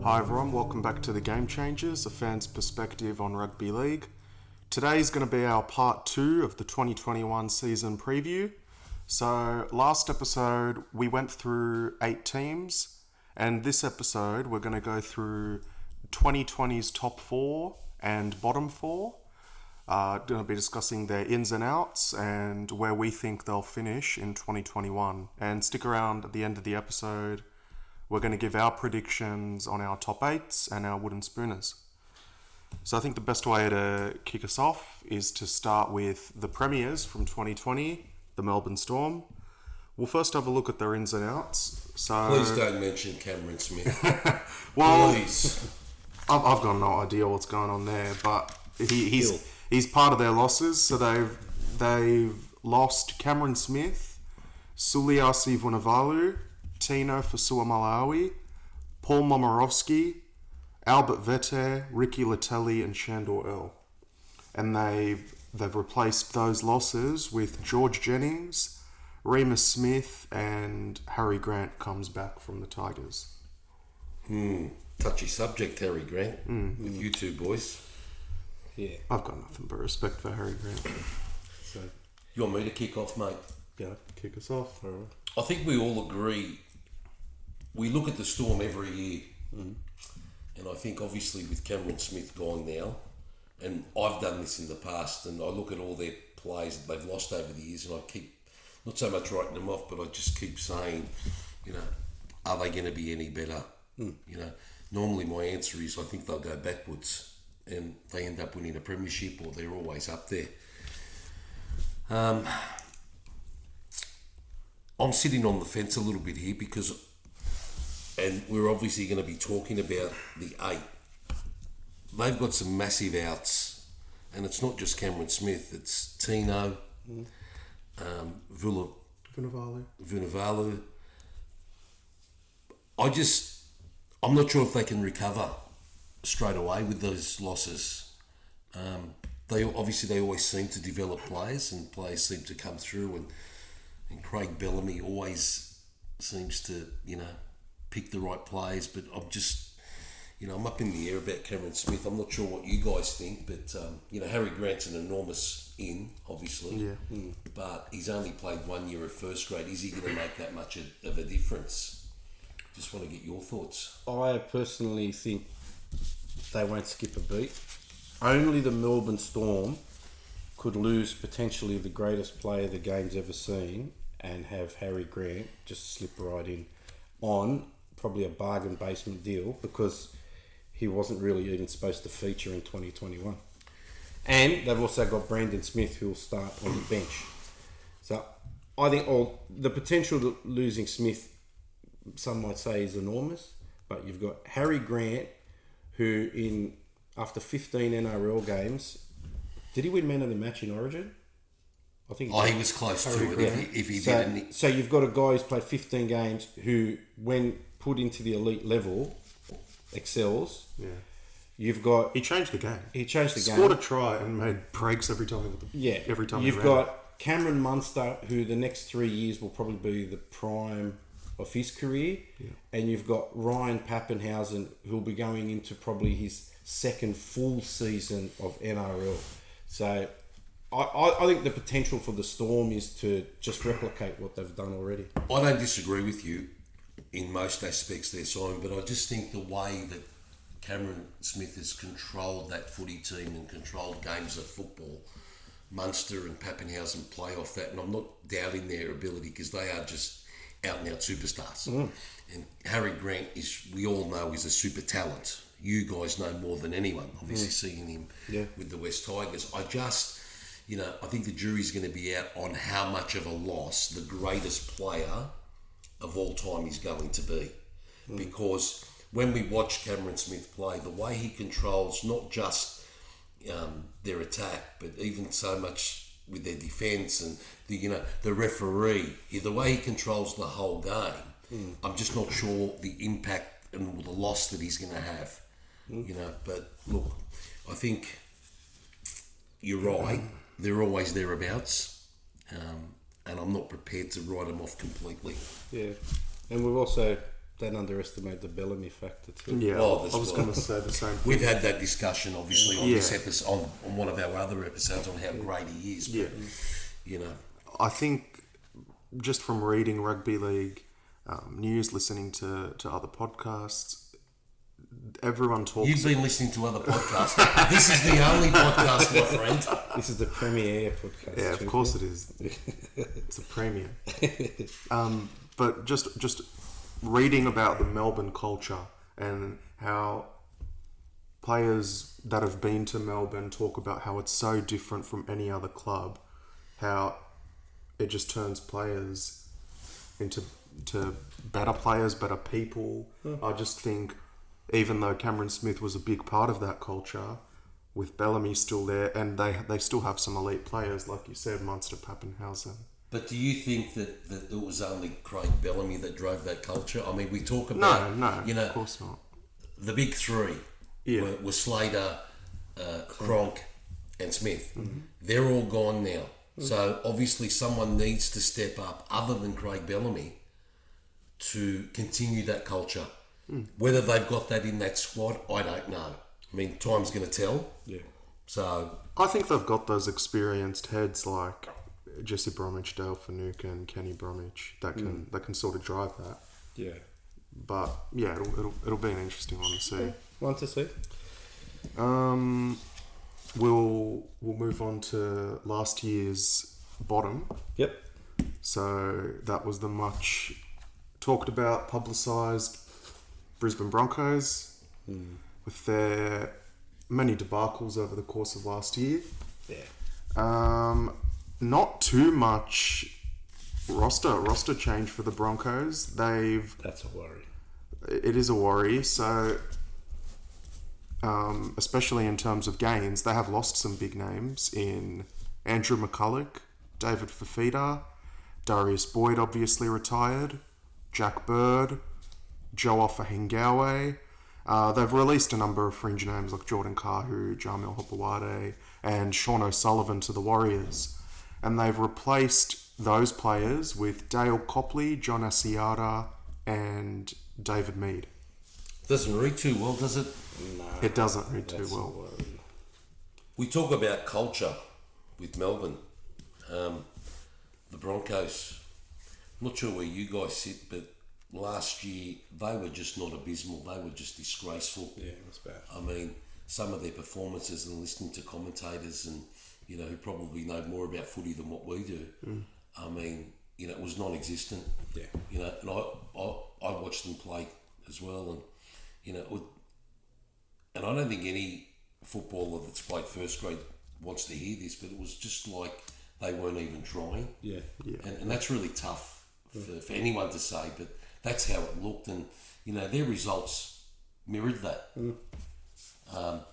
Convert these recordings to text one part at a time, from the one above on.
Hi everyone, welcome back to the GameChangers, a fan's perspective on rugby league. Today is going to be our part 2 of the 2021 season preview. So last episode we went through 8 teams, and this episode we're going to go through 2020's top 4 and bottom 4. Going to be discussing their ins and outs and where we think they'll finish in 2021. And stick around at the end of the episode. We're going to give our predictions on our top 8s and our wooden spooners. So I think the best way to kick us off is to start with the premiers from 2020, the Melbourne Storm. We'll first have a look at their ins and outs. So please don't mention Cameron Smith. Well, please. I've got no idea what's going on there, but he's part of their losses. So they've lost Cameron Smith, Suliasi Vunivalu, Tino Fasuamalawi, Paul Momirovski, Albert Vete, Ricky Latelli, and Shandor Earl. And they've replaced those losses with George Jennings, Remus Smith, and Harry Grant comes back from the Tigers. Touchy subject, Harry Grant, with you two boys. Yeah. I've got nothing but respect for Harry Grant. So, you want me to kick off, mate? Yeah, kick us off. All right. I think we all agree. We look at the Storm every year, and I think obviously with Cameron Smith gone now, and I've done this in the past, and I look at all their players that they've lost over the years, and I keep, not so much writing them off, but I just keep saying, are they going to be any better? Normally my answer is I think they'll go backwards, and they end up winning a premiership, or they're always up there. I'm sitting on the fence a little bit here because, and we're obviously going to be talking about the 8. They've got some massive outs, and it's not just Cameron Smith, it's Tino, Vunivalu. I'm not sure if they can recover straight away with those losses. They always seem to develop players, and players seem to come through, and Craig Bellamy always seems to, pick the right players, but I'm just, I'm up in the air about Cameron Smith. I'm not sure what you guys think, but, Harry Grant's an enormous obviously. Yeah. But he's only played 1 year of first grade. Is he going to make that much of a difference? Just want to get your thoughts. I personally think they won't skip a beat. Only the Melbourne Storm could lose potentially the greatest player the game's ever seen and have Harry Grant just slip right in on probably a bargain basement deal, because he wasn't really even supposed to feature in 2021. And they've also got Brandon Smith, who will start on the bench. So I think the potential to losing Smith, some might say, is enormous, but you've got Harry Grant, who after 15 NRL games, did he win Man of the Match in Origin? I think he was close to it. If he didn't. So you've got a guy who's played 15 games who, when put into the elite level, excels. Yeah. You've got... He changed the game. Scored a try and made breaks every time. Every time. You've got Cameron Munster, who the next 3 years will probably be the prime of his career. Yeah. And you've got Ryan Pappenhausen, who'll be going into probably his second full season of NRL. So I think the potential for the Storm is to just replicate what they've done already. I don't disagree with you in most aspects there, Simon, but I just think the way that Cameron Smith has controlled that footy team and controlled games of football, Munster and Pappenhausen play off that, and I'm not doubting their ability, because they are just out and out superstars. And Harry Grant we all know, is a super talent. You guys know more than anyone, obviously seeing him with the West Tigers. I think the jury's going to be out on how much of a loss the greatest player of all time is going to be. Because when we watch Cameron Smith play, the way he controls not just their attack, but even so much with their defence and the referee, the way he controls the whole game, I'm just not sure the impact and the loss that he's going to have. But look, I think you're right. They're always thereabouts, and I'm not prepared to write them off completely. Yeah, and we've also don't underestimate the Bellamy factor too. Yeah, Well, I was going to say the same thing. We've had that discussion, obviously, on Yeah. this episode, on one of our other episodes, on how great he is. But, Yeah. you know, I think just from reading rugby league news, listening to other podcasts, everyone talks. you've been listening to other podcasts. This is the only podcast, my friend. This is the premier podcast. Yeah, of course it is. It's a premium. But just reading about the Melbourne culture and how players that have been to Melbourne talk about how it's so different from any other club, how it just turns players into better players, better people. I just think even though Cameron Smith was a big part of that culture, with Bellamy still there, and they still have some elite players, like you said, Munster, Pappenhausen. But do you think that it was only Craig Bellamy that drove that culture? I mean, we talk about, No, you know, of course not. the big three were Slater, Cronk, and Smith. Mm-hmm. They're all gone now. So obviously someone needs to step up other than Craig Bellamy to continue that culture. Whether they've got that in that squad, I don't know. I mean, time's going to tell. Yeah. So I think they've got those experienced heads like Jesse Bromwich, Dale Finucane, and Kenny Bromwich that can sort of drive that. Yeah. But yeah, it'll be an interesting one to see. One to see. We'll move on to last year's bottom. Yep. So that was the much talked about, publicised Brisbane Broncos with their many debacles over the course of last year. Yeah. Not too much roster change for the Broncos. That's a worry. It is a worry. So, especially in terms of gains, they have lost some big names in Andrew McCulloch, David Fafita, Darius Boyd obviously retired, Jack Bird, Joe Offahingawe. They've released a number of fringe names like Jordan Kahu, Jamil Hopewade, and Sean O'Sullivan to the Warriors. And they've replaced those players with Dale Copley, John Asiata, and David Mead. doesn't read too well, does it? No. It doesn't read too That's a well. worry. We talk about culture with Melbourne. The Broncos, I'm not sure where you guys sit, but last year they were just not abysmal. They were just disgraceful. Yeah, it was bad. I mean, some of their performances and listening to commentators and, you know, who probably know more about footy than what we do. I mean, you know, it was non-existent. Yeah. You know, and I watched them play as well, and, you know, and I don't think any footballer that's played first grade wants to hear this, but it was just like they weren't even trying. Yeah. And that's really tough for anyone to say, but that's how it looked, and, you know, their results mirrored that.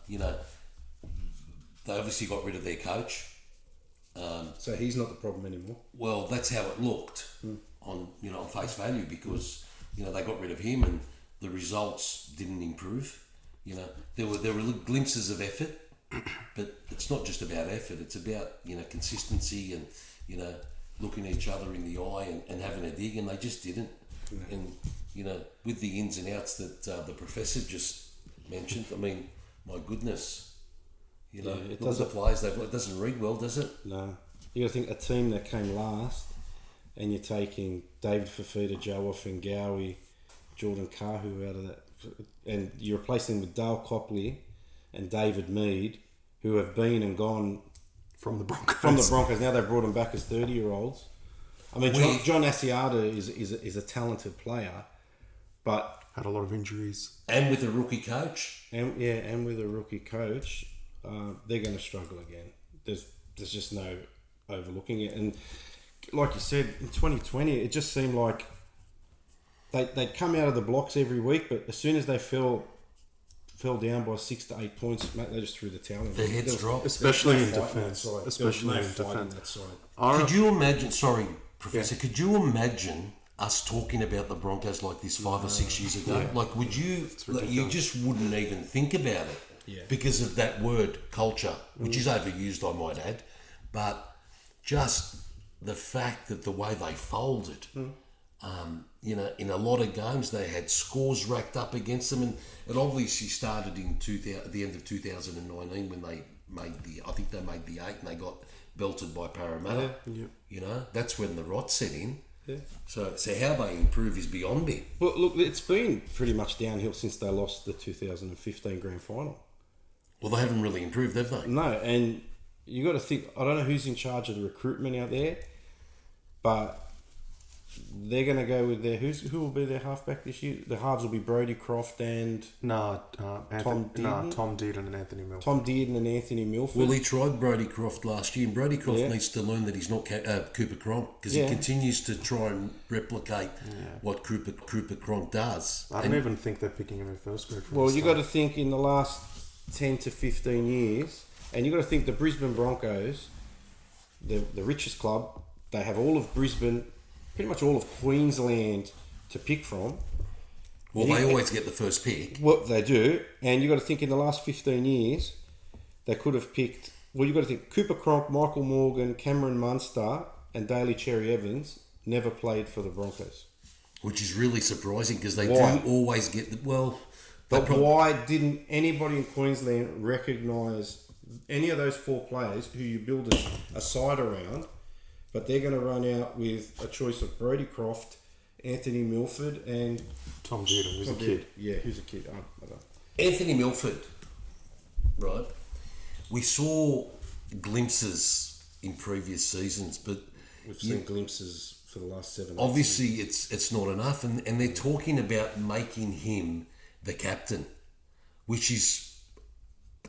You know, they obviously got rid of their coach. So he's not the problem anymore. Well, that's how it looked on face value, because, you know, they got rid of him and the results didn't improve. You know, there were glimpses of effort, but it's not just about effort. It's about, you know, consistency and, you know, looking each other in the eye and having a dig, and they just didn't. And, you know, with the ins and outs that the professor just mentioned, I mean, my goodness. You know, Yeah, it look at the doesn't- players. It doesn't read well, does it? No. You got to think a team that came last, and you're taking David Fafita, Joe Offahingawe, Jordan Kahu out of that, and you're replacing them with Dale Copley and David Mead, who have been and gone From the Broncos. from the Broncos. Now they've brought them back as 30-year-olds. I mean, John Asiata is a talented player, but Had a lot of injuries. And with a rookie coach. and with a rookie coach, they're going to struggle again. There's just no overlooking it. And like you said, in 2020, it just seemed like they'd come out of the blocks every week, but as soon as they fell down by 6 to 8 points, mate, they just threw the towel in. Their heads dropped. Especially in fight on that defence. side. Especially There in was no fight on defence. that side. Could you imagine, sorry, Professor, could you imagine us talking about the Broncos like this 5 or 6 years ago? Yeah. Like, would you, like, you just wouldn't even think about it Yeah. because of that word, culture, which is overused, I might add. But just the fact that the way they folded, in a lot of games they had scores racked up against them, and it obviously started in at the end of 2019 when they made the 8 and they got belted by Parramatta. Yeah. That's when the rot set in. Yeah. So how they improve is beyond me. Well, look, it's been pretty much downhill since they lost the 2015 grand final. Well, they haven't really improved, have they? No, and you got to think. I don't know who's in charge of the recruitment out there, but they're going to go with who will be their halfback this year? The halves will be Brodie Croft and Tom Dearden and Anthony Milford. Tom Dearden and Anthony Milford. Well, he tried Brodie Croft last year, and Brodie Croft needs to learn that he's not Cooper Cronk, because he continues to try and replicate what Cooper Cronk does. I don't even think they're picking him in first grade. Well, you got to think in the last 10 to 15 years, and you got to think the Brisbane Broncos, the richest club, they have all of Brisbane, pretty much all of Queensland to pick from. Well, they always get the first pick. What they do, and you got to think in the last 15 years, they could have picked. Well, you got to think Cooper Cronk, Michael Morgan, Cameron Munster, and Daly Cherry Evans never played for the Broncos. Which is really surprising, because they Why? do always get the But why didn't anybody in Queensland recognise any of those 4 players who you build a side around? But they're going to run out with a choice of Brodie Croft, Anthony Milford, and Tom Dearden, who's a kid. Yeah, who's a kid? I don't know. Anthony Milford, right? We saw glimpses in previous seasons, but We've seen glimpses for the last 7 obviously it's not enough, and they're talking about making him the captain, which is,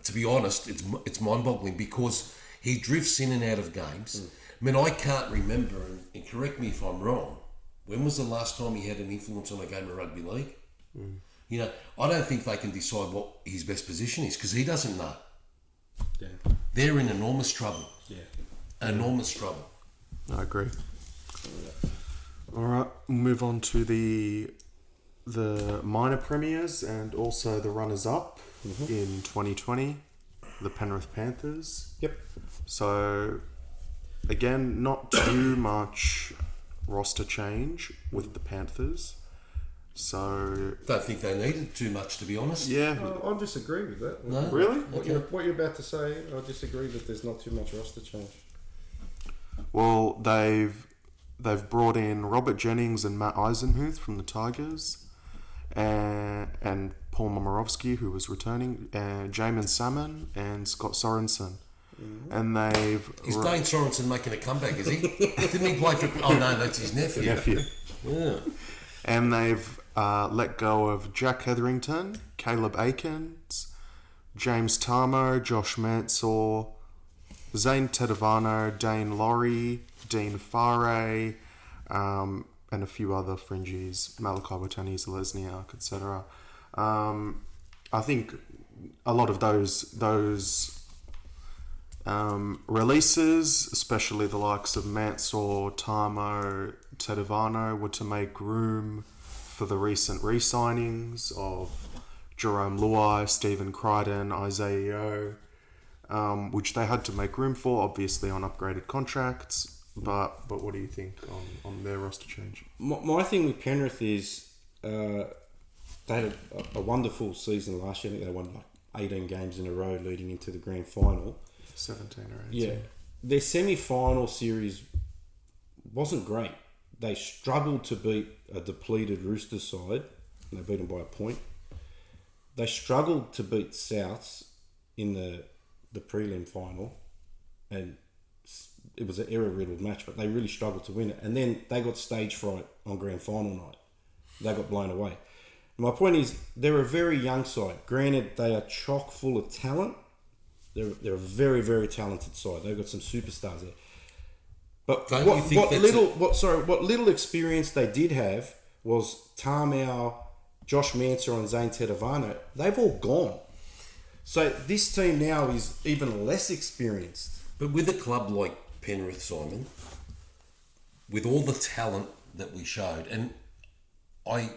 to be honest, it's mind-boggling, because he drifts in and out of games. I mean, I can't remember, and correct me if I'm wrong, when was the last time he had an influence on a game of rugby league? I don't think they can decide what his best position is, because he doesn't know. Yeah. They're in enormous trouble. Yeah. Enormous trouble. I agree. All right, we'll move on to the minor premiers and also the runners-up in 2020, the Penrith Panthers. Yep. So, again, not too much roster change with the Panthers. So, Don't think they needed too much, to be honest. yeah. I disagree with that. No? Really? What you're about to say, I disagree that there's not too much roster change. Well, they've brought in Robert Jennings and Matt Eisenhuth from the Tigers, and Paul Momirovski, who was returning, and Jamin Salmon and Scott Sorensen. And Is Dane Sorensen making a comeback, is he? Didn't he play for... Oh, no, that's his nephew. Yeah. And they've let go of Jack Hetherington, Caleb Aikens, James Tarmo, Josh Mansour, Zane Tedavano, Dane Laurie, Dean Farre, and a few other fringies, Malachi Watani, Lesniak, etc. I think a lot of those releases, especially the likes of Mansour, Tarmo, Tedavano, were to make room for the recent re-signings of Jerome Luai, Stephen Crichton, Isaiah Yeo, which they had to make room for, obviously on upgraded contracts. But what do you think on their roster change? My thing with Penrith is they had a wonderful season last year. I think they won like 18 games in a row leading into the grand final. 17 or 18. Yeah. Their semi-final series wasn't great. They struggled to beat a depleted Roosters side, and they beat them by a point. They struggled to beat Souths in the prelim final, and it was an error-riddled match, but they really struggled to win it. And then they got stage fright on grand final night. They got blown away. My point is, they're a very young side. Granted, they are chock full of talent. They're a very, very talented side. They've got some superstars there. But what little experience they did have was Tarmow, Josh Mansour, and Zane Tedavano. They've all gone. So this team now is even less experienced. But with a club like Penrith, Simon, with all the talent that we showed, and I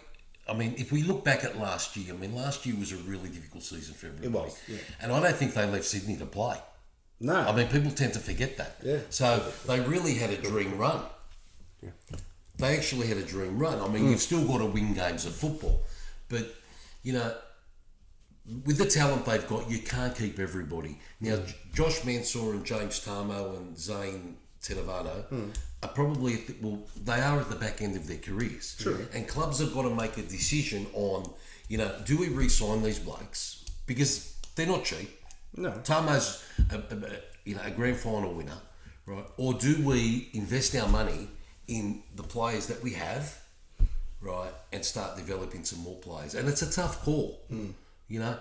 mean, if we look back at last year, last year was a really difficult season for everybody. It was, yeah. And I don't think they left Sydney to play. No. I mean, people tend to forget that. Yeah. So they really had a dream run. Yeah. they actually had a dream run. I mean, you've still got to win games of football, but you know, with the talent they've got, you can't keep everybody. Now, Josh Mansour and James Tarmo and Zane Tenavano are probably they are at the back end of their careers. True. And clubs have got to make a decision on, you know, do we re-sign these blokes because they're not cheap. No. Tarmo's a grand final winner, right? Or do we invest our money in the players that we have, right, and start developing some more players? And it's a tough call. You know,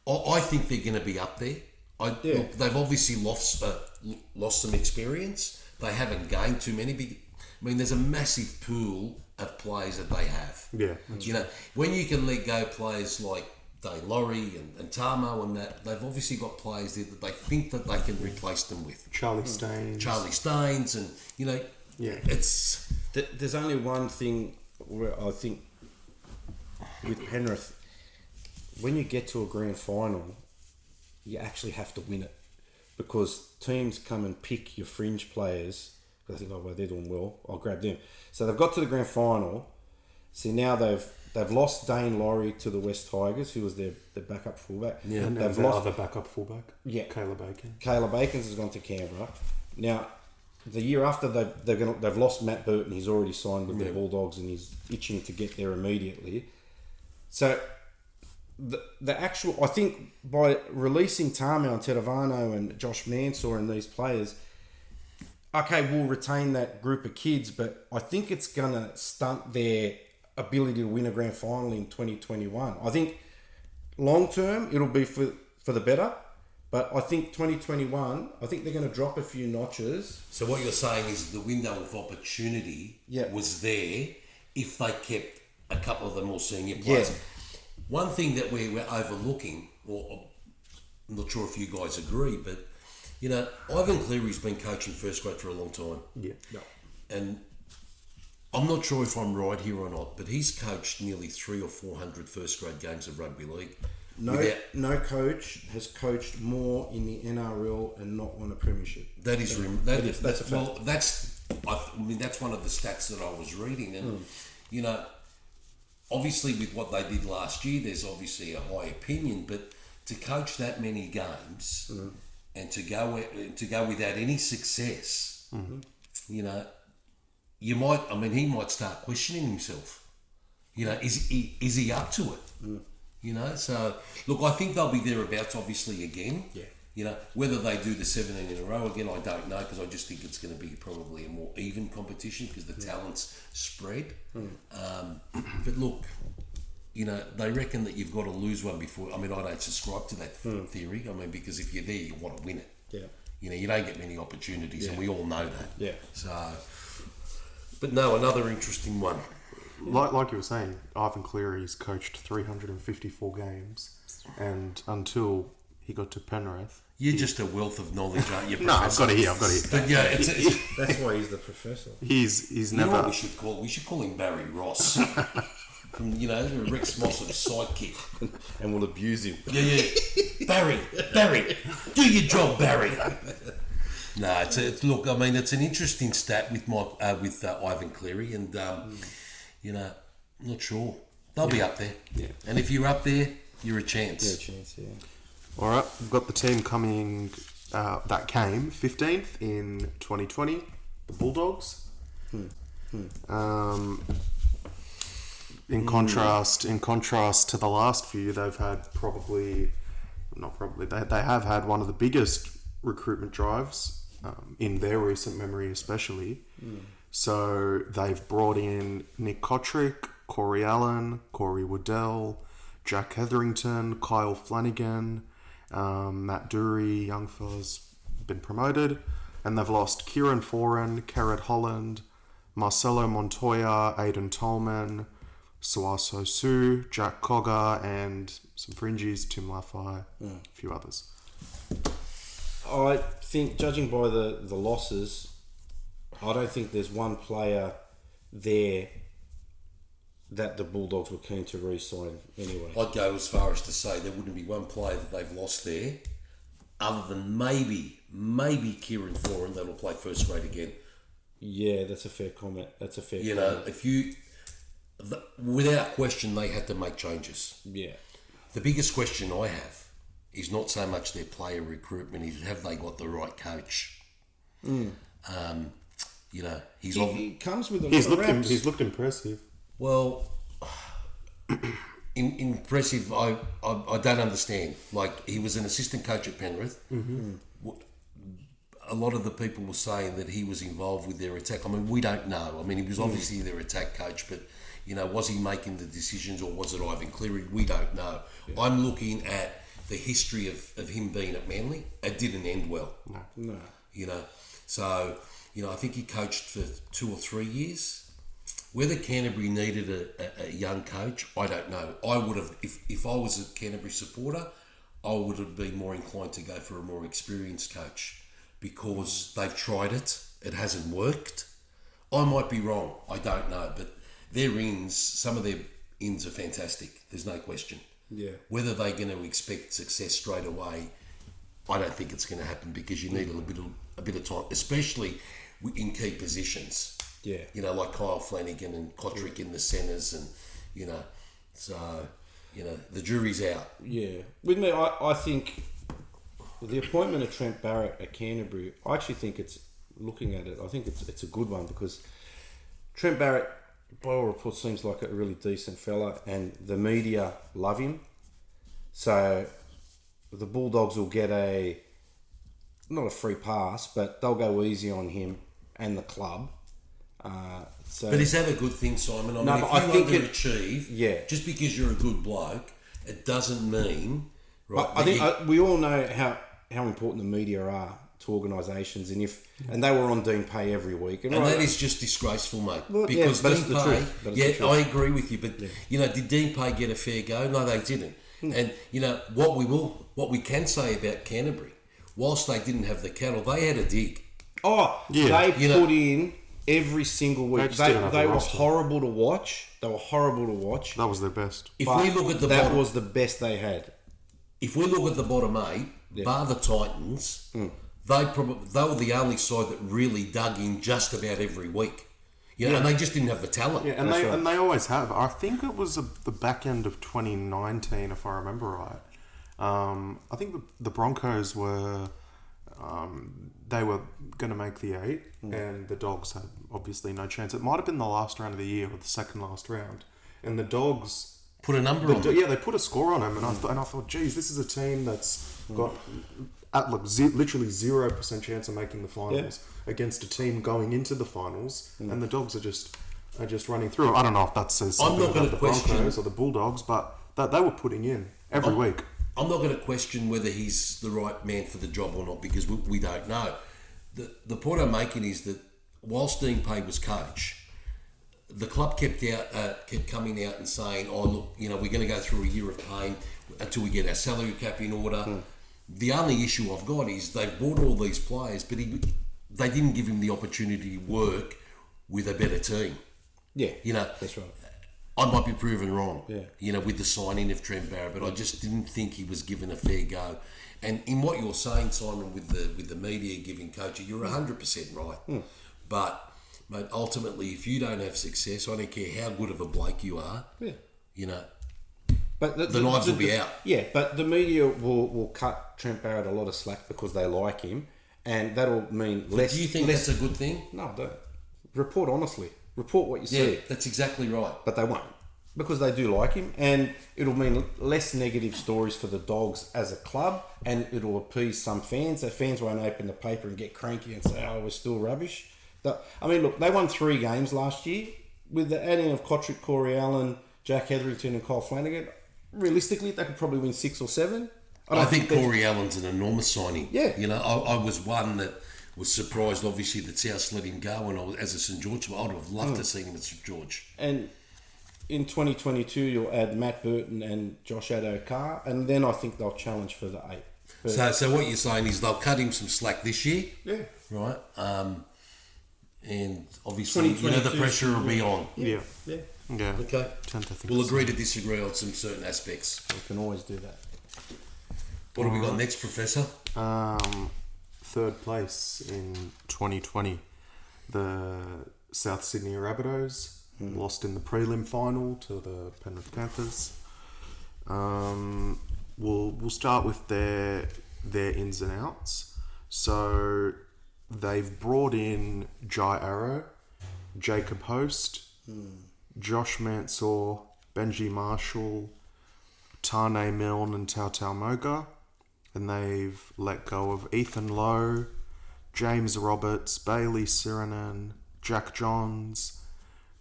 I think they're going to be up there. Look, they've obviously lost some experience. They haven't gained too many. I mean, there's a massive pool of players that they have. Yeah. You know, when you can let go players like Dane Laurie and Tarmo and that, they've obviously got players there that they think that they can replace them with. Charlie Staines. And, you know, it's... There's only one thing where I think with Penrith, when you get to a grand final, you actually have to win it because teams come and pick your fringe players. They think, oh, well, they're doing well, I'll grab them. So they've got to the grand final. See, now they've lost Dane Laurie to the West Tigers, who was their backup fullback. Yeah, and they've their lost other backup fullback. Yeah, Caleb Bacon. Caleb Bacons has gone to Canberra. Now, the year after they've lost Matt Burton. He's already signed with the Bulldogs, and he's itching to get there immediately. So the actual, I think by releasing Tarmo and Tedavano and Josh Mansour and these players, okay, we'll retain that group of kids, but I think it's gonna stunt their ability to win a grand final in 2021. I think long term it'll be for the better, but I think 2021, I think they're going to drop a few notches. So what you're saying is the window of opportunity was there if they kept a couple of the more senior players. Yeah. One thing that we're overlooking, or I'm not sure if you guys agree, but you know, Ivan Cleary's been coaching first grade for a long time. Yeah. And I'm not sure if I'm right here or not, but he's coached nearly 300 or 400 first grade games of rugby league. No coach has coached more in the NRL and not won a premiership. That's a fact. Well, that's one of the stats that I was reading, and you know, obviously with what they did last year, there's obviously a high opinion, but to coach that many games and to go without any success, you know, he might start questioning himself. You know, is he up to it? You know, so look, I think they'll be thereabouts obviously again. Yeah. You know, whether they do the 17 in a row again, I don't know, because I just think it's going to be probably a more even competition because the talent's spread. But look, you know, they reckon that you've got to lose one before. I mean, I don't subscribe to that theory. I mean, because if you're there, you want to win it. Yeah. You know, you don't get many opportunities, and we all know that. Yeah. So, but no, another interesting one. Like you were saying, Ivan Cleary's coached 354 games, and until he got to Penrith... You're just a wealth of knowledge, aren't you, Professor? No, I've got to hear. But yeah, it's that's why he's the professor. He's you know never... what we should call him Barry Ross. From, you know, Rex Moss's sidekick. And we'll abuse him. Yeah. Barry, do your job, Barry. No, look, I mean, it's an interesting stat with Ivan Cleary, and you know, I'm not sure. They'll be up there. Yeah. And if you're up there, you're a chance. You're a chance, yeah. All right, we've got the team coming that came 15th in 2020, the Bulldogs. In contrast to the last few, they've had they have had one of the biggest recruitment drives in their recent memory, especially. So they've brought in Nick Kotrick, Corey Allen, Corey Waddell, Jack Hetherington, Kyle Flanagan, Matt Dury, young fella's been promoted, and they've lost Kieran Foran, Kerrod Holland, Marcelo Montoya, Aidan Tolman, Suaso Su, Jack Cogger, and some fringies, Tim Laffey, a few others. I think, judging by the losses, I don't think there's one player there that the Bulldogs were keen to re-sign anyway. I'd go as far as to say there wouldn't be one player that they've lost there, other than maybe Kieran Foran that'll play first grade again. Yeah, that's a fair comment. You know, without question, they had to make changes. Yeah. The biggest question I have is not so much their player recruitment, is have they got the right coach? You know, He comes with a He's lot of looked reps. he's looked impressive. well, impressive. I don't understand. Like, he was an assistant coach at Penrith. A lot of the people were saying that he was involved with their attack. I mean, we don't know. I mean, he was obviously their attack coach, but, you know, was he making the decisions, or was it Ivan Cleary? We don't know. Yeah. I'm looking at the history of him being at Manly. It didn't end well. No. You know, so, you know, I think he coached for 2 or 3 years. Whether Canterbury needed a young coach, I don't know. I would have, if I was a Canterbury supporter, I would have been more inclined to go for a more experienced coach, because they've tried it. It hasn't worked. I might be wrong. I don't know. But some of their ins are fantastic. There's no question. Yeah. Whether they're going to expect success straight away, I don't think it's going to happen, because you need a bit of time, especially in key positions. Yeah. You know, like Kyle Flanagan and Kotrick in the centres, and, you know, so, you know, the jury's out. Yeah. With me, I think the appointment of Trent Barrett at Canterbury, I actually think looking at it, I think it's a good one, because Trent Barrett, by all reports, seems like a really decent fella, and the media love him. So the Bulldogs will get not a free pass, but they'll go easy on him and the club. But is that a good thing, Simon? I think to achieve, just because you're a good bloke, it doesn't mean... Right, I think we all know how important the media are to organisations, and they were on Dean Pay every week, and that is just disgraceful, mate. Well, because but Dean it's the Pay, truth. I agree with you, but you know, did Dean Pay get a fair go? No, they didn't. And you know what we can say about Canterbury, whilst they didn't have the cattle, they had a dig. They put in every single week. They were roster. horrible to watch. They were horrible to watch. That was their best. If we look at that was the best they had. If we look at the bottom 8, bar the Titans, they were the only side that really dug in just about every week. You know, and they just didn't have the talent. Yeah, and they always have. I think it was the back end of 2019, if I remember right. I think the Broncos were they were going to make the 8, and the Dogs had obviously no chance. It might have been the last round of the year or the second last round, and the Dogs put a number on them. Yeah, they put a score on them, and I thought, geez, this is a team that's got literally 0% chance of making the finals against a team going into the finals, and the Dogs are just running through. I don't know if that says something about the Broncos or the Bulldogs, but that they were putting in every week. I'm not going to question whether he's the right man for the job or not, because we don't know. The point I'm making is that whilst Dean Pay was coach, the club kept coming out and saying, "Oh, look, you know, we're going to go through a year of pain until we get our salary cap in order." The only issue I've got is they've bought all these players, but they didn't give him the opportunity to work with a better team. Yeah, you know, that's right. I might be proven wrong. Yeah. You know, with the signing of Trent Barrett, but I just didn't think he was given a fair go. And in what you're saying, Simon, with the media giving coaching, you're 100% right. But mate, ultimately, if you don't have success, I don't care how good of a bloke you are. Yeah. You know, but the knives will be out. Yeah, but the media will cut Trent Barrett a lot of slack because they like him, and that'll mean less. Do you think that's a good thing? No, don't. Report honestly. Report what you see. Yeah, that's exactly right. But they won't, because they do like him, and it'll mean less negative stories for the Dogs as a club, and it'll appease some fans. So fans won't open the paper and get cranky and say, "Oh, we're still rubbish." I mean, look, they won 3 games last year with the adding of Kotrick, Corey Allen, Jack Hetherington, and Kyle Flanagan. Realistically, they could probably win 6 or 7. I think Corey Allen's an enormous signing. Yeah, you know, I was one that was surprised, obviously, that South let him go, and as a St George, I'd have loved to see him at St George. And in 2022, you'll add Matt Burton and Josh Addo-Carr, and then I think they'll challenge for the 8. So what you're saying is they'll cut him some slack this year, right? And obviously, you know, the pressure will be on. Yeah. Okay. We'll agree to disagree on some certain aspects. We can always do that. What have we got next, Professor? 3rd place in 2020. the South Sydney Rabbitohs lost in the prelim final to the Penrith Panthers. We'll start with their ins and outs. So they've brought in Jai Arrow, Jacob Host, Josh Mansour, Benji Marshall, Tane Milne and Tautau Moga, and they've let go of Ethan Lowe, James Roberts, Bailey Siranen, Jack Johns,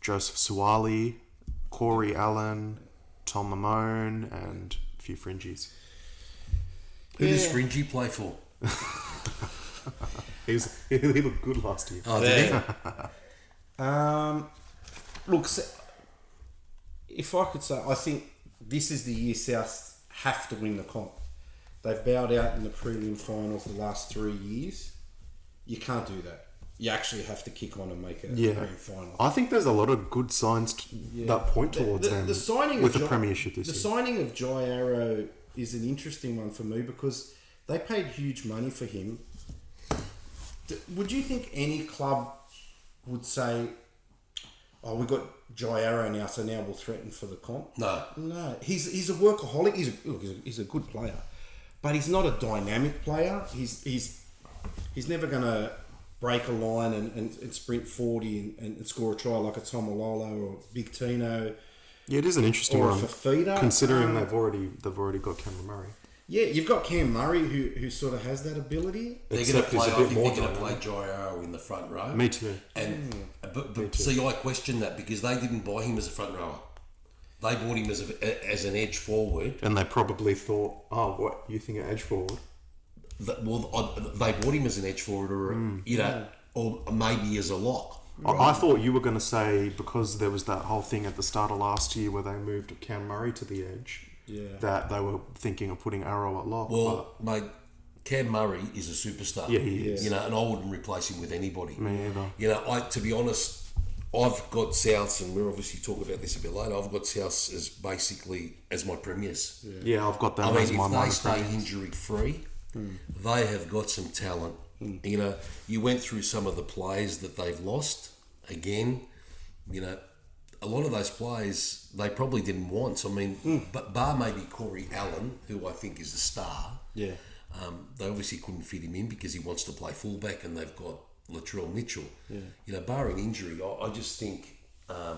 Joseph Suwali, Corey Allen, Tom Mamone, and a few fringies. Who does Fringy play for? He looked good last year. Oh, did he? Look, if I could say, I think this is the year South have to win the comp. They've bowed out in the prelim finals the last 3 years. You can't do that. You actually have to kick on and make a grand final. I think there's a lot of good signs that point towards them the signing with of the premiership this year. The signing of Jai Arrow is an interesting one for me because they paid huge money for him. Would you think any club would say, "Oh, we got Jai Arrow now, so now we'll threaten for the comp"? No. He's a workaholic. He's a good player, but he's not a dynamic player. He's never going to break a line and sprint 40 and score a try like a Tom Malolo or Big Tino. Yeah, it is an interesting or one. A Fafita, considering they've already got Cameron Murray. Yeah, you've got Cam Murray who sort of has that ability. They're going to play. I think they're going to play Jai Arrow in the front row. Me too. And but see, I question that because they didn't buy him as a front rower. They bought him as an edge forward. And they probably thought, "Oh, what you think of edge forward?" They bought him as an edge forward, or or maybe as a lock. Right. I thought you were going to say because there was that whole thing at the start of last year where they moved Cam Murray to the edge. Yeah. That they were thinking of putting Arrow at lock. Well, mate, Cam Murray is a superstar. Yeah, he is. And I wouldn't replace him with anybody. Me either. To be honest, I've got Souths, and we'll obviously talk about this a bit later. I've got Souths as basically as my premiers. Yeah, I've got them as my if they stay injury free, they have got some talent. You went through some of the players that they've lost. Again, a lot of those players they probably didn't want. I mean, but bar maybe Corey Allen, who I think is a star. Yeah. They obviously couldn't fit him in because he wants to play fullback, and they've got Latrell Mitchell. Yeah. Barring injury, I just think, I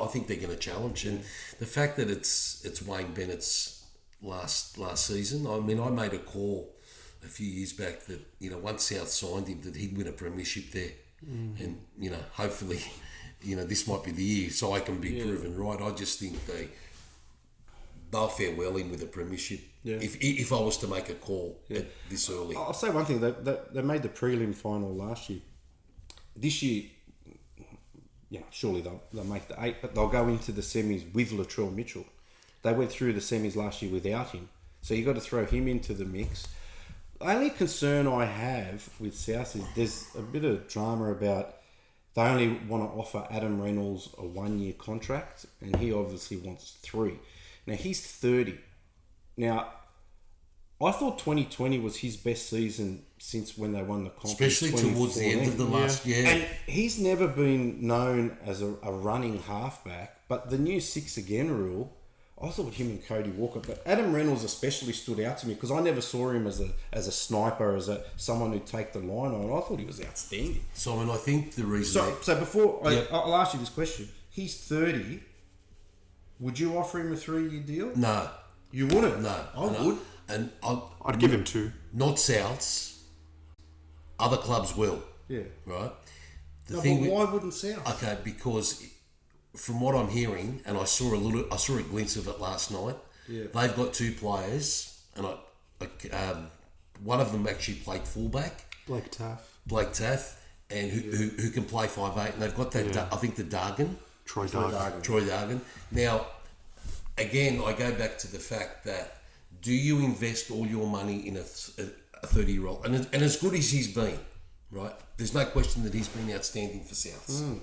think they're going to challenge. And the fact that it's Wayne Bennett's last season. I mean, I made a call a few years back that once South signed him that he'd win a premiership there, and hopefully. This might be the year, so I can be proven right. I just think they'll fare well in with a premiership. Yeah. If I was to make a call this early, I'll say one thing: they made the prelim final last year. This year, surely they'll make the 8, but they'll go into the semis with Latrell Mitchell. They went through the semis last year without him, so you got to throw him into the mix. The only concern I have with South is there's a bit of drama about. They only want to offer Adam Reynolds a 1-year contract, and he obviously wants 3. Now, he's 30. Now, I thought 2020 was his best season since when they won the comp. Especially towards the end of the last year. And he's never been known as a running halfback, but the new 6 again rule, I thought him and Cody Walker, but Adam Reynolds especially stood out to me because I never saw him as a sniper, as someone who'd take the line on. I thought he was outstanding. Simon, I think the reason... So before... I'll ask you this question. He's 30. Would you offer him a 3-year deal? No. You wouldn't? No. I would. And I'd give him 2. Not Souths. Other clubs will. Yeah. Right? Why wouldn't South? Okay, because... From what I'm hearing, and I saw a glimpse of it last night. Yeah. They've got 2 players, and one of them actually played fullback. Blake Taff, and who can play 5'8", and they've got that. I think the Dargan, Troy Dargan. Now, again, I go back to the fact that do you invest all your money in a 30-year-old, and as good as he's been, right? There's no question that he's been outstanding for Souths.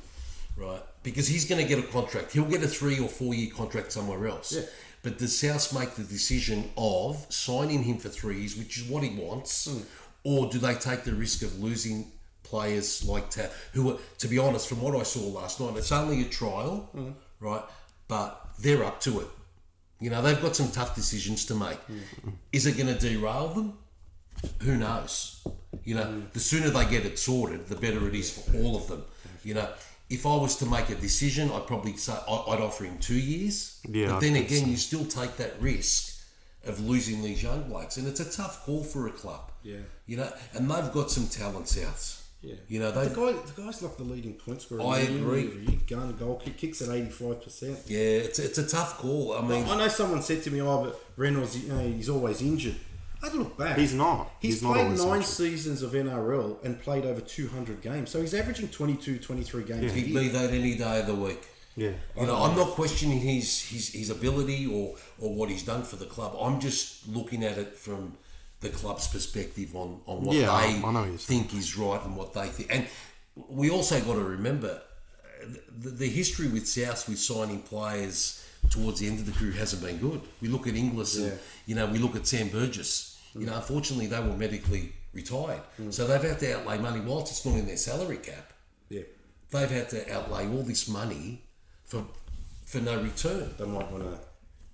Right, because he's going to get a contract. He'll get a 3 or 4 year contract somewhere else. Yeah. But does Souths make the decision of signing him for 3 years, which is what he wants, or do they take the risk of losing players like who are, to be honest, from what I saw last night, it's only a trial, right? But they're up to it. You know, they've got some tough decisions to make. Is it going to derail them? Who knows? You know, the sooner they get it sorted, the better it is for all of them. You know, if I was to make a decision, I'd probably say I'd offer him 2 years. Yeah, but then again, you still take that risk of losing these young blokes, and it's a tough call for a club. Yeah. You know, and they've got some talent souths. Yeah. You know, the guy's like the leading point scorer. I agree. Gun goal kicks at 85%. Yeah, it's a tough call. I mean, I know someone said to me, "Oh, but Reynolds, he's always injured." I look back. He's not. He's not played always 9 injured. seasons of NRL and played over 200 games. So he's averaging 22, 23 games a he'd year. be that any day of the week. Yeah. You know, I'm not questioning his ability or what he's done for the club. I'm just looking at it from the club's perspective on what I know they think is right and what they think. And we also got to remember the history with South with signing players towards the end of the career hasn't been good. We look at Inglis and, you know, we look at Sam Burgess. You know, unfortunately, they were medically retired. So they've had to outlay money whilst it's not in their salary cap. Yeah. They've had to outlay all this money for no return. They might want to...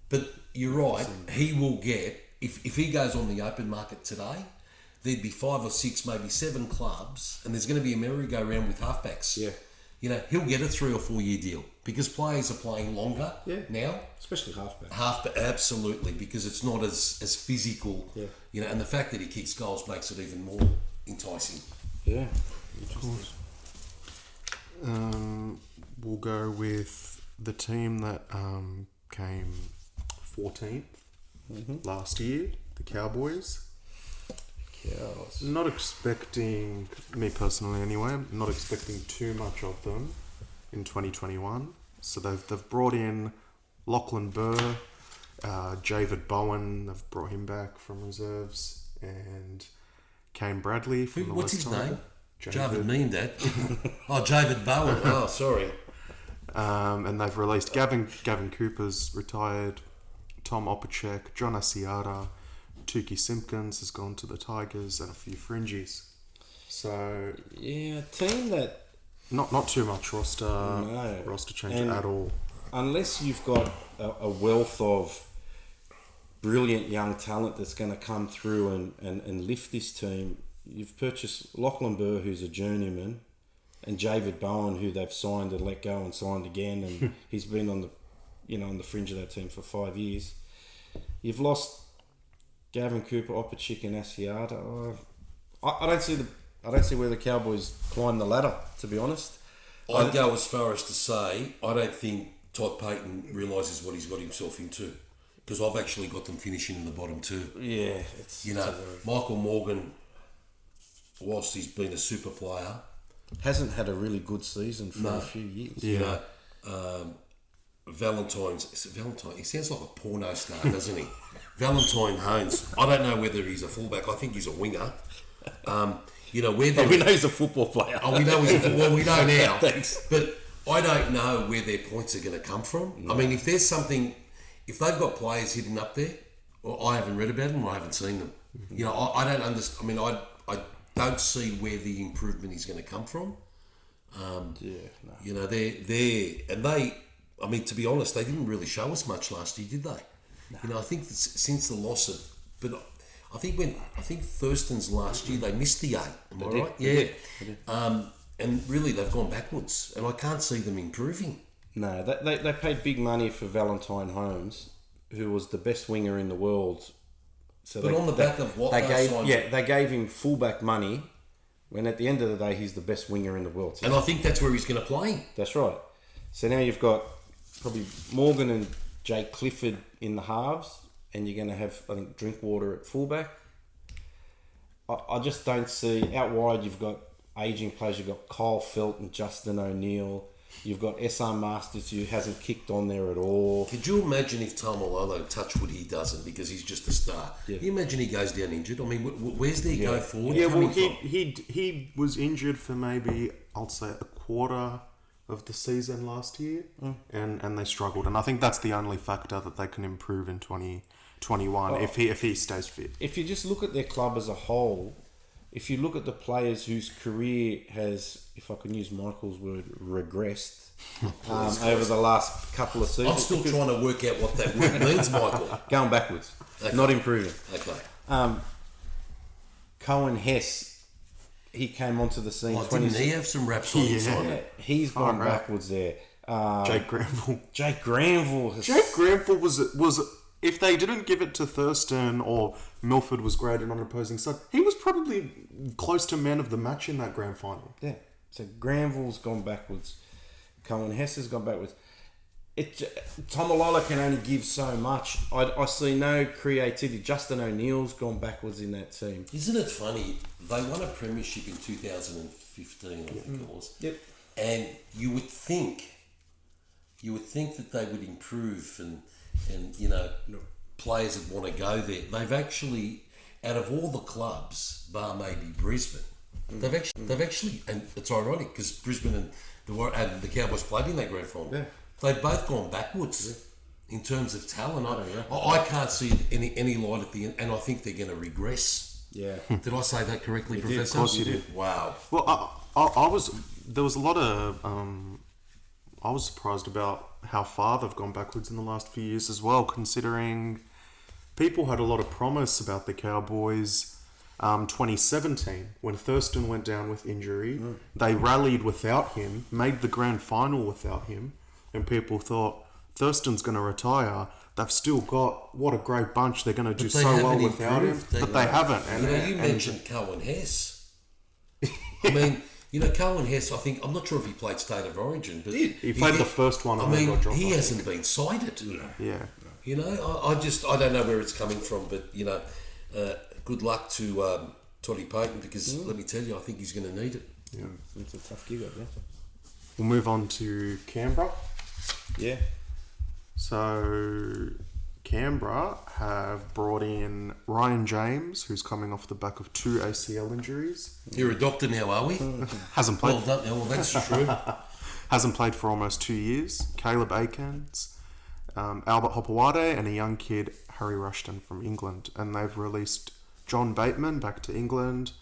But you're right, he will get, if he goes on the open market today, there'd be 5 or 6, maybe 7 clubs, and there's going to be a merry-go-round with halfbacks. Yeah. You know, he'll get a 3 or 4 year deal because players are playing longer now. Especially halfback. Absolutely, because it's not as physical. Yeah. You know, and the fact that he kicks goals makes it even more enticing. Yeah. We'll go with the team that came 14th last year, the Cowboys. Not expecting, me personally anyway, not expecting too much of them in 2021. So they've brought in Lachlan Burr, Javid Bowen, they've brought him back from reserves, and Kane Bradley from the What's West his Tigers. name? Javid mean that. Javid Bowen. Oh, sorry. And they've released Gavin Cooper's retired, Tom Opacek, John Asiata, Tukey Simpkins has gone to the Tigers, and a few fringies. So Yeah, a team that... not too much roster change And at all. Unless you've got a wealth of brilliant young talent that's going to come through and lift this team, you've purchased Lachlan Burr, who's a journeyman, and Javid Bowen, who they've signed and let go and signed again, and he's been on the fringe of that team for 5 years. You've lost Gavin Cooper, Opacek, and Asiata. I don't see where the Cowboys climb the ladder, to be honest. I'd go as far as to say I don't think Todd Payton realises what he's got himself into, because I've actually got them finishing in the bottom 2. Yeah, Michael Morgan, whilst he's been a super player, hasn't had a really good season for a few years. You know, Valentine. He sounds like a porno star, doesn't he? Valentine Holmes. I don't know whether he's a fullback. I think he's a winger. You know, we know he's a football player. Oh, we know he's a football. We know now. Thanks. But I don't know where their points are going to come from. No. I mean, if there's something, if they've got players hidden up there, or I haven't read about them, or I haven't seen them. You know, I don't understand. I mean, I don't see where the improvement is going to come from. You know, I mean, to be honest, they didn't really show us much last year, did they? No. You know, I think since the loss of, but I think Thurston's last year they missed the 8. Am I right? Yeah. And really they've gone backwards, and I can't see them improving. No, they paid big money for Valentine Holmes, who was the best winger in the world. So but on the back of what they gave him fullback money, when at the end of the day he's the best winger in the world. And I think that's where he's going to play. That's right. So now you've got probably Morgan and Jake Clifford in the halves, and you're going to have, I think, Drinkwater at fullback. I just don't see... Out wide, you've got ageing players. You've got Kyle Felt and Justin O'Neill. You've got SR Masters, who hasn't kicked on there at all. Could you imagine if Tamalolo, touch wood, he doesn't, because he's just a star? Yeah. Can you imagine he goes down injured? I mean, where's their go forward? Yeah, well, he was injured for maybe, I'll say, a quarter of the season last year, and they struggled. And I think that's the only factor that they can improve in 2021 if he stays fit. If you just look at their club as a whole, if you look at the players whose career has, if I can use Michael's word, regressed over the last couple of seasons. I'm still trying to work out what that word means, Michael. Going backwards, Okay. not improving. Okay. Cohen Hess, he came onto the scene. Oh, didn't he have some raps on him, Simon? Yeah, he's gone backwards there. Jake Granville. Jake Granville has... Jake Granville was if they didn't give it to Thurston or Milford was graded on an opposing side, he was probably close to man of the match in that grand final. Yeah. So Granville's gone backwards. Cohen Hess has gone backwards. Tomalola can only give so much. I see no creativity. Justin O'Neill's gone backwards in that team. Isn't it funny? They won a premiership in 2015, I think it was. Yep. And you would think that they would improve and players would want to go there. They've actually, out of all the clubs, bar maybe Brisbane, they've actually, and it's ironic because Brisbane and the Cowboys played in that grand final. Yeah. They've both gone backwards in terms of talent. I can't see any light at the end, and I think they're going to regress. Yeah. Did I say that correctly, Professor? Of course you did. Wow. Well, there was a lot of, I was surprised about how far they've gone backwards in the last few years as well, considering people had a lot of promise about the Cowboys. 2017, when Thurston went down with injury, they rallied without him, made the grand final without him, and people thought Thurston's going to retire. They've still got, what a great bunch, they're going to do so well without him. But they haven't. And, you mentioned Cohen Hess. I mean, Cohen Hess, I'm not sure if he played State of Origin, but he played the first one. He hasn't been cited. Yeah. I don't know where it's coming from, but good luck to Toddy Payton because let me tell you, I think he's going to need it. Yeah, it's a tough gig, I guess. We'll move on to Canberra. Yeah. So Canberra have brought in Ryan James, who's coming off the back of 2 ACL injuries. You're a doctor now, are we? Hasn't played. Well done. Well, that's true. Hasn't played for almost 2 years. Caleb Aikens, Albert Hopewade, and a young kid, Harry Rushton from England. And they've released John Bateman back to England,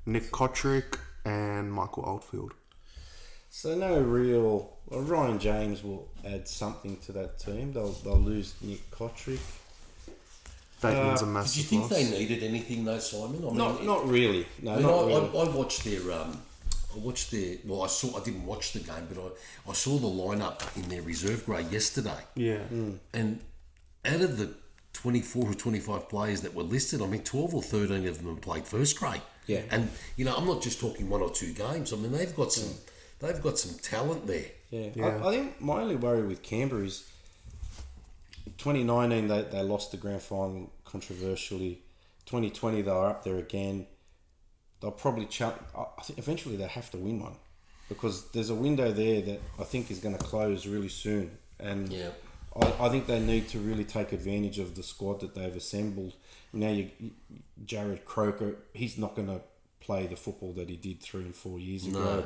Nick Kotrick, and Michael Oldfield. So no real... Well, Ryan James will add something to that team. They'll lose Nick Kotrick. Bateman's a Did massive you think loss. they needed anything though, Simon? Not really. No, not really. I watched their... Well, I didn't watch the game, but I saw the lineup in their reserve grade yesterday. Yeah. And out of the 24 or 25 players that were listed, 12 or 13 of them have played first grade. Yeah. And, I'm not just talking 1 or 2 games. They've got some talent there. Yeah. I think my only worry with Canberra is 2019 they lost the grand final controversially. 2020 they were up there again. They'll probably I think eventually they have to win one because there's a window there that I think is going to close really soon. And I think they need to really take advantage of the squad that they've assembled. Now, Jared Croker, he's not going to play the football that he did 3 and 4 years ago.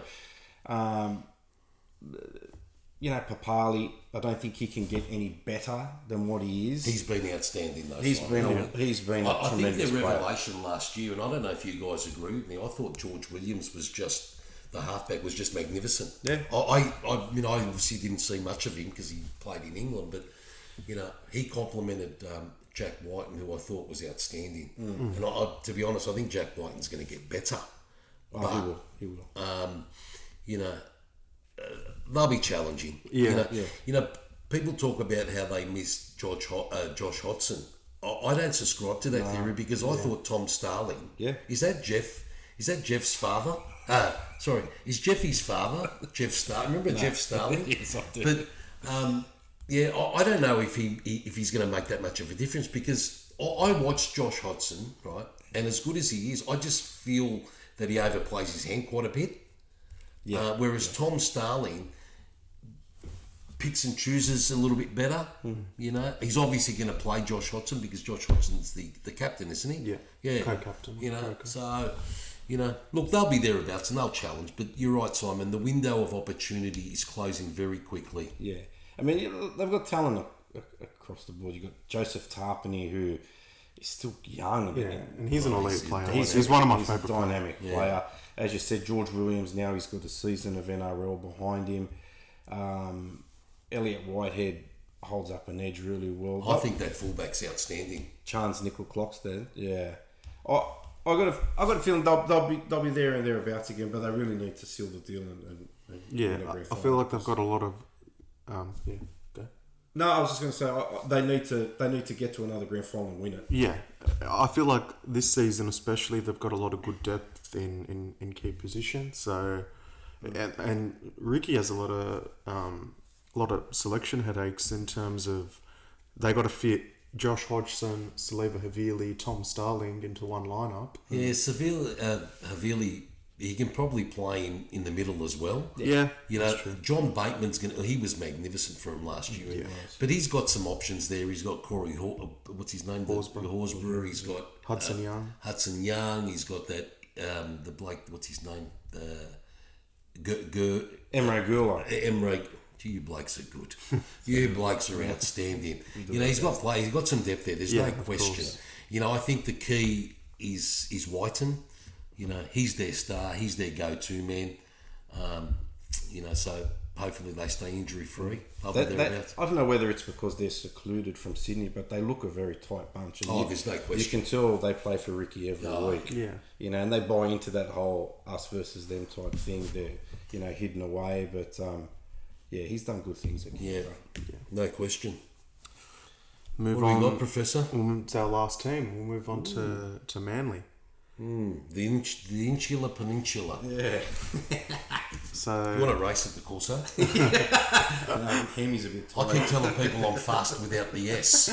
Papali, I don't think he can get any better than what he is. He's been outstanding though. He's been a tremendous I think their player. revelation last year, and I don't know if you guys agree with me, I thought George Williams was just... The halfback was just magnificent. Yeah. I obviously didn't see much of him because he played in England, but he complimented Jack Whiten, who I thought was outstanding. And to be honest, I think Jack Whiten's going to get better. He will. They'll be challenging. Yeah. People talk about how they miss Josh Hodgson. I don't subscribe to that theory because I thought Tom Starling. Yeah. Is that Jeff's father? Is Jeffy's father Jeff Starling? Remember Jeff Starling? Yes, I do. But I don't know if he's going to make that much of a difference because I watched Josh Hodgson, right, and as good as he is, I just feel that he overplays his hand quite a bit. Yeah. Whereas Tom Starling picks and chooses a little bit better. He's obviously going to play Josh Hodgson because Josh Hodgson's the captain, isn't he? Yeah. Co-captain. So. Look, they'll be thereabouts and they'll challenge. But you're right, Simon. The window of opportunity is closing very quickly. Yeah, they've got talent across the board. You've got Joseph Tarpany, who he's still young. Yeah, and he's an elite player. He's He's one of my he's favourite a players. dynamic player. As you said, George Williams, now he's got a season of NRL behind him. Elliot Whitehead holds up an edge really well. I think that fullback's outstanding. Chance Nickel Clockstead, yeah. I got a feeling they'll be there and thereabouts again, but they really need to seal the deal and Yeah, win a grand I final. feel like they've got a lot of. Yeah, go. No, I was just going to say they need to get to another grand final and win it. Yeah, I feel like this season especially they've got a lot of good depth in key positions. So, and Ricky has a lot of selection headaches in terms of they got to fit Josh Hodgson, Saliba Havili, Tom Starling into one lineup. Yeah, Havili, he can probably play in the middle as well. Yeah, You know, John Bateman's he was magnificent for him last year. But he's got some options there. He's got Corey, what's his name? Horsburgh. He's got Hudson Young. Hudson Young. He's got that, the bloke, what's his name? Emre Gula. Emre. You blokes are good. You blokes are outstanding. You know, he's got play. He's got some depth there. There's no question. course. You know, I think the key is Whiten. You know, he's their star. He's their go-to man. You know, so hopefully they stay injury-free. I don't know whether it's because they're secluded from Sydney, but they look a very tight bunch. And There's no question. You can tell they play for Ricky every week. Yeah. You know, and they buy into that whole us versus them type thing. They're, you know, hidden away, but yeah, he's done good things at Canberra. No question. Move What on. do we got, Professor? It's our last team. We'll move on to Manly. The Insular Peninsula. Yeah. So You want to race at the Corso? Hemi's a bit I tight. keep telling people I'm fast without the S.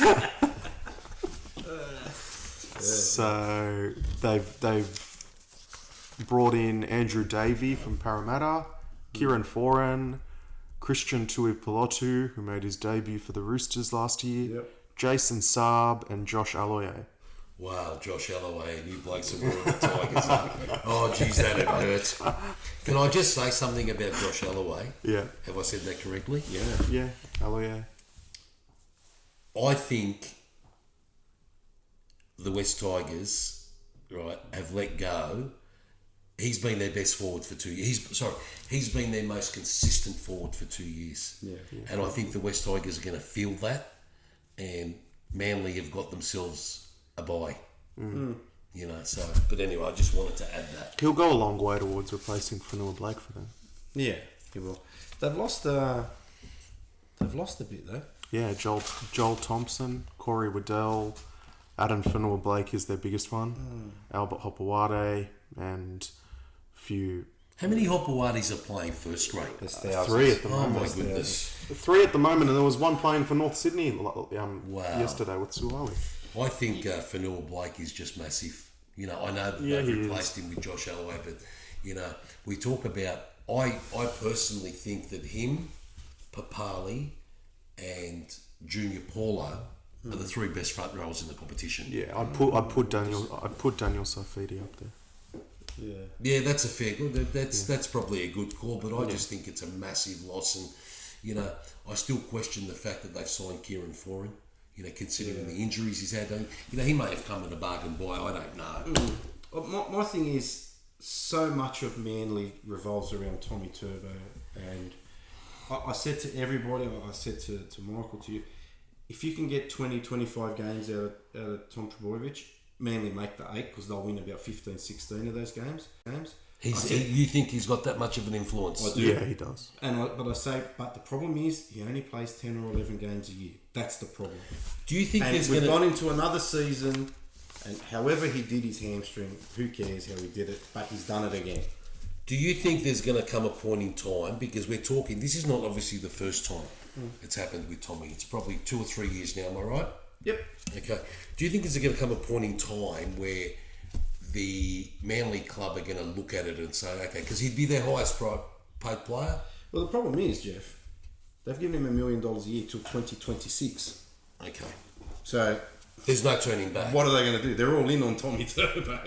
So they've brought in Andrew Davey from Parramatta, Kieran Foran, Christian Tuipulotu, who made his debut for the Roosters last year, Yep. Jason Saab, and Josh Aloye. Wow, Josh Alloway and you blokes are wearing the Tigers up. Oh, geez, that hurts. Can I just say something about Josh Alloway? Yeah, Have I said that correctly? yeah, Aloye. I think the West Tigers, right, have let go. He's been their best forward for 2 years. He's been their most consistent forward for 2 years. Yeah. And I think the West Tigers are going to feel that. And Manly have got themselves a bye. You know, so... But anyway, I just wanted to add that. He'll go a long way towards replacing Fanua Blake for them. Yeah, he will. They've lost a bit though. Yeah, Joel Thompson, Corey Waddell, Adam Fanua Blake is their biggest one. Albert Hopewade, and a few... How many Hopowatis are playing first grade? There's thousands. 3 at the Oh, moment. my goodness. 3 at the moment, and there was one playing for North Sydney Wow. yesterday with Suwali. I think Fanua Blake is just massive. You know, I know that Yeah, they've he replaced him with Josh Alloway, but, you know, we talk about... I personally think that him, Papali, and Junior Paulo are the 3 best front rowers in the competition. Yeah, I'd put Daniel Safidi up there. Yeah. Yeah, that's a fair good. That's probably a good call, but I just think it's a massive loss, and you know, I still question the fact that they've signed Kieran Foran. You know, considering the injuries he's had, you know, he may have come at a bargain buy. I don't know. Well, my thing is, so much of Manly revolves around Tommy Turbo, and I said to everybody, I said to Michael, to you, if you can get 20, 25 games out of Tom Trbojevic, Manly make the 8 because they'll win about 15, 16 of those games. You think he's got that much of an influence? I do. Yeah, he does. But the problem is he only plays 10 or 11 games a year. That's the problem. Do you think And there's we've going gone to... into another season, and however he did his hamstring, who cares how he did it, but he's done it again. Do you think there's going to come a point in time, because we're talking, this is not obviously the first time it's happened with Tommy. It's probably 2 or 3 years now, am I right? Yep. Okay. Do you think there's going to come a point in time where the Manly club are going to look at it and say, okay, because he'd be their highest paid player? Well, the problem is, Jeff, they've given him $1 million a year till 2026. Okay. So There's no turning back. what are they going to do? They're all in on Tommy Turbo.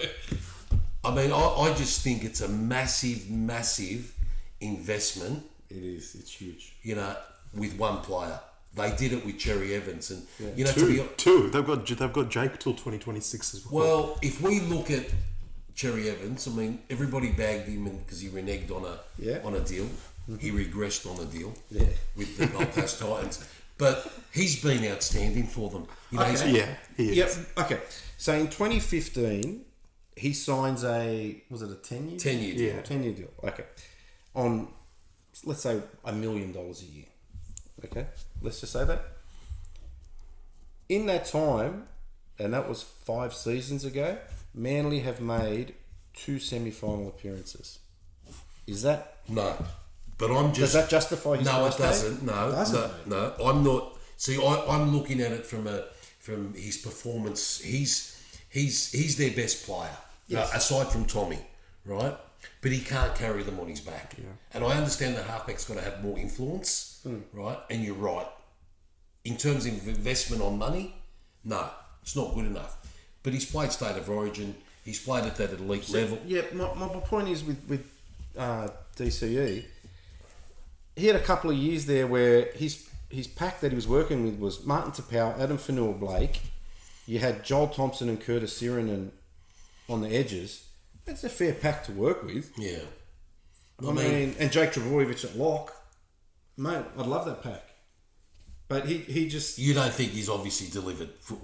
I mean, I just think it's a massive, massive investment, It is. It's huge. you know, with one player. They did it with Cherry Evans, and you know, two. They've got Jake till 2026 as well. Well, if we look at Cherry Evans, I mean, everybody bagged him because he reneged on a deal. He regressed on a deal with the Gold Coast Titans, but he's been outstanding for them. You know, Okay. He is. Yep. Okay. So in 2015, he signs a 10-year? 10-year deal. Yeah. 10-year deal. Okay. On, let's say, $1 million a year. Okay. Let's just say that. In that time, and that was 5 seasons ago, Manly have made 2 semi-final appearances. Is that... No. But I'm just... Does that justify his No, it first day? doesn't. No. I'm not... See, I'm looking at it from his performance. He's their best player, aside from Tommy, right? But he can't carry them on his back. Yeah. And I understand that halfback's got to have more influence, right? And you're right. In terms of investment on money, no, it's not good enough. But he's played State of Origin. He's played at that elite level. Yeah, my point is with DCE, he had a couple of years there where his pack that he was working with was Martin Tapau, Adam Fanua-Blake. You had Joel Thompson and Curtis Sirinen on the edges. That's a fair pack to work with. Yeah. I mean, and Jake Trebojevic at lock. Mate, I'd love that pack. But he just... You don't think he's obviously delivered for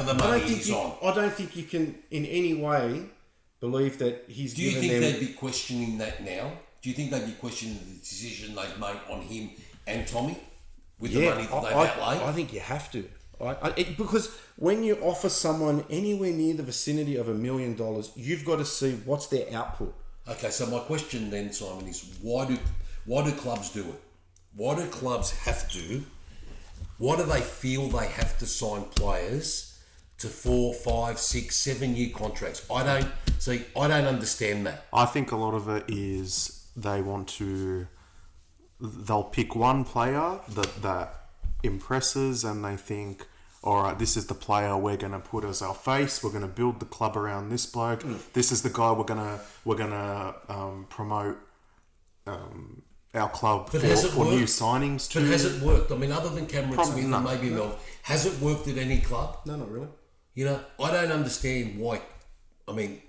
the money he's on? I don't think you can in any way believe that he's Do you given think them... they'd be questioning that now? Do you think they'd be questioning the decision they've made on him and Tommy with the money that they've outlaid? I think you have to. Because when you offer someone anywhere near the vicinity of $1 million, you've got to see what's their output. Okay, so my question then, Simon, is why do clubs do it? Why do clubs have to? Why do they feel they have to sign players to 4, 5, 6, 7 year contracts? I don't understand that. I think a lot of it is they'll pick one player that impresses, and they think, all right, this is the player we're going to put as our face. We're going to build the club around this bloke. This is the guy we're gonna promote our club for new signings to. But has it worked? I mean, other than Cameron Smith and maybe Mel, has it worked at any club? No, not really. You know, I don't understand why. I mean,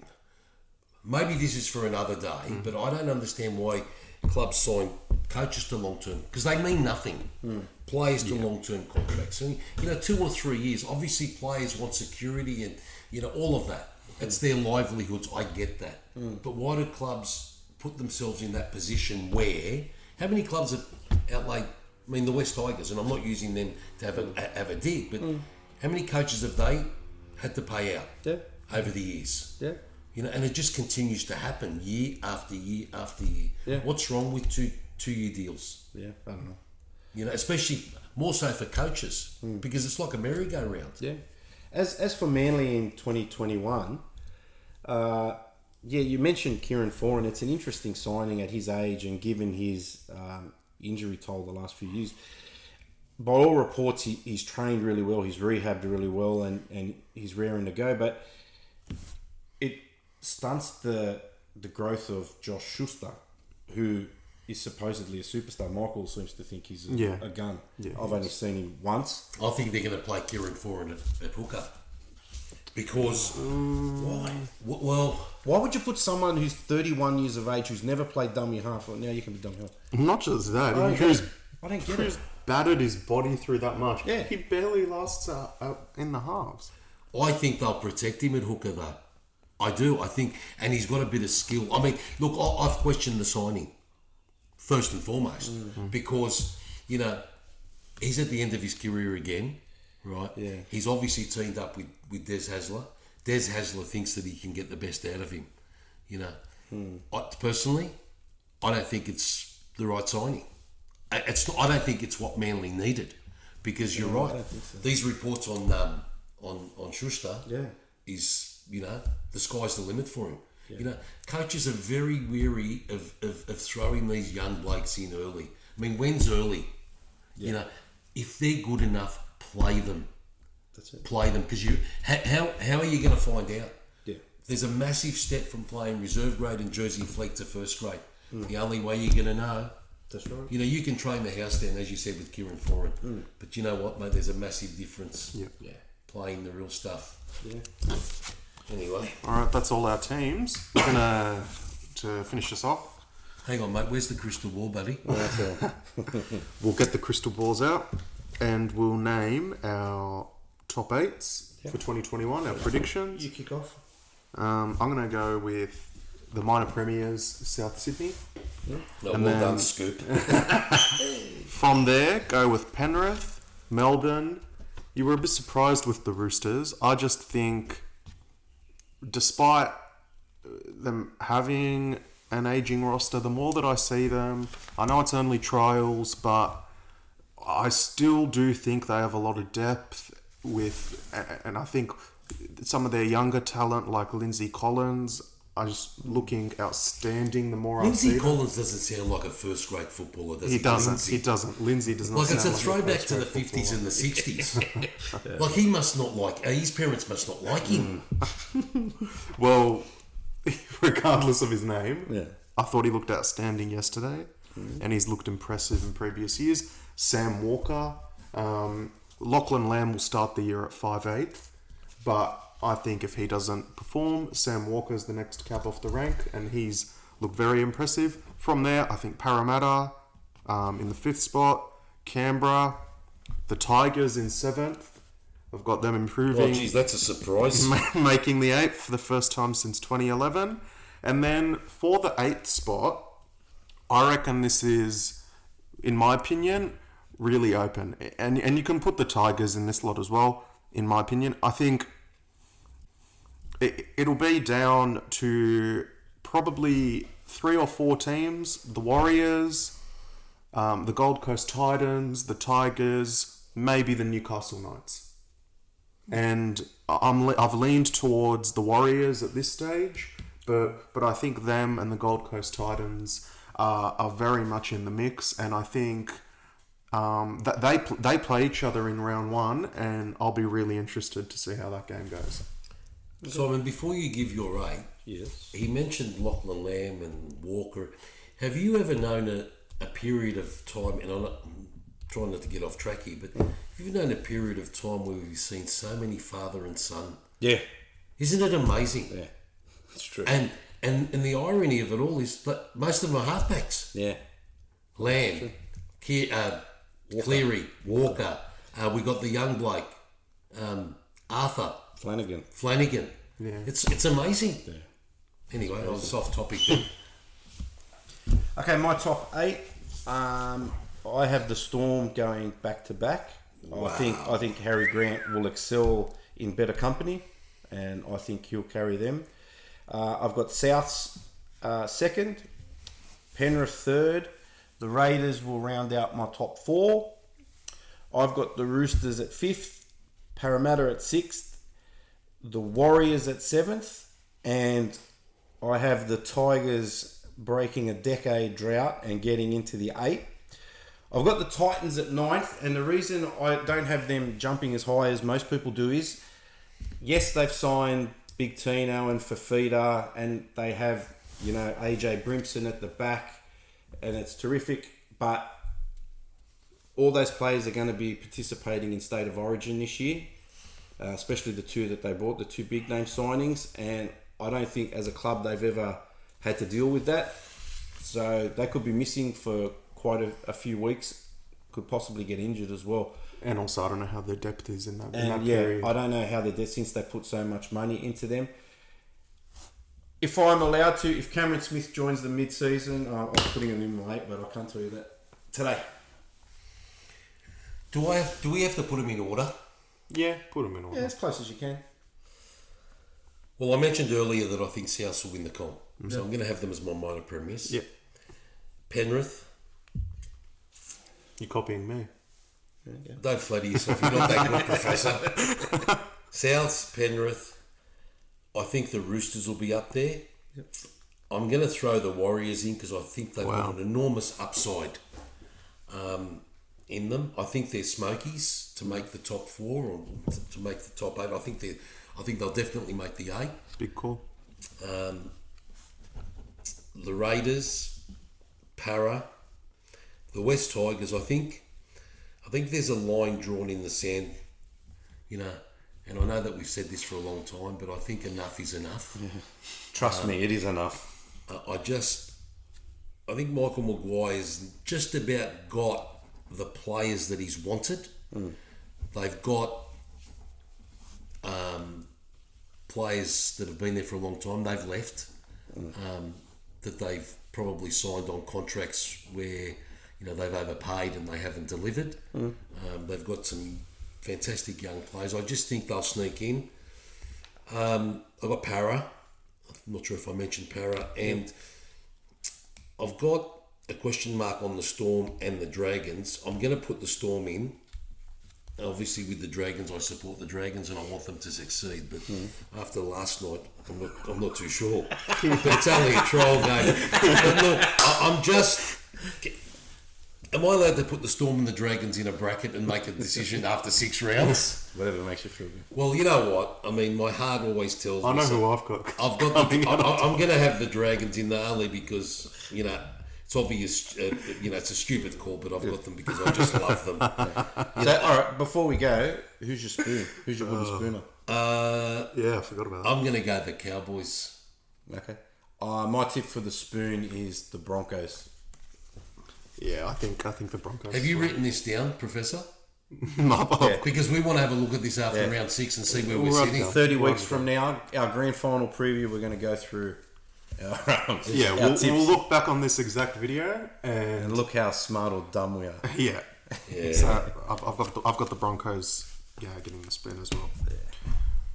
maybe this is for another day, but I don't understand why clubs sign coaches to long term, because they mean nothing. Players to long term contracts, and 2 or 3 years. Obviously, players want security and all of that. It's their livelihoods. I get that, but why do clubs put themselves in that position where? How many clubs have outlaid? I mean, the West Tigers, and I'm not using them to have a dig, but how many coaches have they had to pay out over the years? Yeah. And it just continues to happen year after year after year. Yeah. What's wrong with two-year deals? Yeah, I don't know. Especially more so for coaches, because it's like a merry-go-round. Yeah. As for Manly in 2021, you mentioned Kieran Foran. It's an interesting signing at his age and given his injury toll the last few years. By all reports, he's trained really well, he's rehabbed really well, and he's raring to go. But it stunts the growth of Josh Schuster, who is supposedly a superstar. Michael seems to think he's a gun. Yeah, I've only seen him once. I think they're going to play Kieran Foran at hooker. Because... Why? Well... Why would you put someone who's 31 years of age, who's never played dummy half, or now you can be dummy half? Not just that. I don't get it. Battered his body through that much. Yeah. He barely lasts in the halves. I think they'll protect him at hooker, though. I do. I think... And he's got a bit of skill. I mean, look, I've questioned the signing, first and foremost, because, he's at the end of his career again, right? Yeah. He's obviously teamed up with Des Hasler. Des Hasler thinks that he can get the best out of him. Personally, I don't think it's the right signing. I don't think it's what Manly needed, because you're right. I don't think so. These reports on Schuster is the sky's the limit for him. Yeah. Coaches are very weary of throwing these young blokes in early. I mean, when's early? Yeah. If they're good enough, play them. That's it. Play them, because how are you going to find out? Yeah. There's a massive step from playing reserve grade and jersey fleek to first grade. The only way you're going to know That's right. You know, you can train the house down, as you said, with Kieran Foran. But you know what, mate? There's a massive difference. Yep. Yeah. Playing the real stuff. Yeah. Anyway. All right, that's all our teams. We're gonna to finish this off. Hang on, mate. Where's the crystal ball, buddy? We'll get the crystal balls out, and we'll name our top 8s for 2021. Our predictions. You kick off. I'm gonna go with the minor premiers, South Sydney. No, And well then- done, Scoop. From there, go with Penrith, Melbourne. You were a bit surprised with the Roosters. I just think, despite them having an aging roster, the more that I see them, I know it's only trials, but I still do think they have a lot of depth and I think some of their younger talent, like Lindsay Collins, are just looking outstanding the more I see Lindsay them. Collins doesn't sound like a first-grade footballer, does he? He doesn't. Lindsay? He doesn't. Lindsay does not. Like, it's a sound throwback to the first-grade 50s and the footballer. 60s. Like, he must not like... his parents must not like him. Well, regardless of his name, Yeah. I thought he looked outstanding yesterday, and he's looked impressive in previous years. Sam Walker, Lachlan Lamb will start the year at 5'8", but I think if he doesn't perform, Sam Walker's the next cab off the rank, and he's looked very impressive. From there, I think Parramatta in the 5th spot, Canberra, the Tigers in 7th. I've got them Oh, improving. geez, that's a surprise. Making the 8th for the first time since 2011. And then for the 8th spot, I reckon this is, in my opinion, really open. And you can put the Tigers in this lot as well, in my opinion. I think it'll be down to probably 3 or 4 teams. The Warriors, the Gold Coast Titans, the Tigers, maybe the Newcastle Knights. And I've leaned towards the Warriors at this stage, but I think them and the Gold Coast Titans are very much in the mix, and I think that they play each other in round 1, and I'll be really interested to see how that game goes. Simon, before you give your 8, Yes. he mentioned Lachlan Lamb and Walker. Have you ever known a period of time, and I'm trying not to get off track here, but have you ever known a period of time where we've seen so many father and son? Yeah. Isn't it amazing? Yeah. That's true. And the irony of it all is that most of them are halfbacks. Yeah. Lamb, Cleary, Walker. We got the young bloke, Arthur Flanagan. Yeah. It's amazing. Yeah. Anyway, I was off topic then. Okay, my top 8. I have the Storm going back to back. Wow. I think Harry Grant will excel in better company, and I think he'll carry them. I've got Souths 2nd, Penrith 3rd. The Raiders will round out my top 4. I've got the Roosters at 5th, Parramatta at 6th, the Warriors at 7th, and I have the Tigers breaking a decade drought and getting into the 8th. I've got the Titans at 9th, and the reason I don't have them jumping as high as most people do is, yes, they've signed Big Tino and Fafita, and they have, AJ Brimson at the back, and it's terrific, but all those players are going to be participating in State of Origin this year, especially the 2 that they bought, the 2 big name signings, and I don't think as a club they've ever had to deal with that. So they could be missing for quite a few weeks, could possibly get injured as well. And also, I don't know how their depth is in that And period. I don't know how they're dead since they put so much money into them. If I'm allowed to, if Cameron Smith joins the mid-season, I'm putting him in my 8, but I can't tell you that today. Do we have to put them in order? Yeah, put them in order. Yeah, as close as you can. Well, I mentioned earlier that I think South will win the comp, so I'm going to have them as my minor premiers. Yep. Penrith. You're copying me. Don't flatter yourself. You're not that good, Professor. Souths, Penrith. I think the Roosters will be up there. Yep. I'm going to throw the Warriors in because I think they've got an enormous upside in them. I think they're smokies to make the top 4 or to make the top 8. I think they'll definitely make the 8. Big call. The Raiders, Para. the West Tigers, I think there's a line drawn in the sand, you know, and I know that we've said this for a long time, but I think enough is enough. Yeah. Trust me, it is enough. I think Michael Maguire's just about got the players that he's wanted. They've got players that have been there for a long time. They've left. That they've probably signed on contracts where, you know, they've overpaid and they haven't delivered. They've got some fantastic young players. I just think they'll sneak in. I've got Para. I'm not sure if I mentioned Para. And I've got a question mark on the Storm and the Dragons. I'm going to put the Storm in. Obviously, with the Dragons, I support the Dragons and I want them to succeed. But after last night, I'm not too sure. But it's only a trial game. But look, I'm just... Am I allowed to put the Storm and the Dragons in a bracket and make a decision after 6 rounds? Whatever makes you feel good. Well, you know what? I mean, my heart always tells me... I know who I've got. I'm going to have the Dragons in there only because, you know... It's obvious, you know, it's a stupid call, but I've got them because I just love them. So, all right, before we go, who's your spoon? Who's your wooden spooner? Yeah, I forgot about that. I'm going to go the Cowboys. Okay. My tip for the spoon is the Broncos. Yeah, I think the Broncos. Have you written this down, Professor? No, Yeah. Because we want to have a look at this after round 6 and see where we're sitting. 30 weeks from now, our grand final preview, we're going to go through our we'll tips look back on this exact video and look how smart or dumb we are. Yeah. So I've got the Broncos. Yeah, getting the spin as well. Yeah.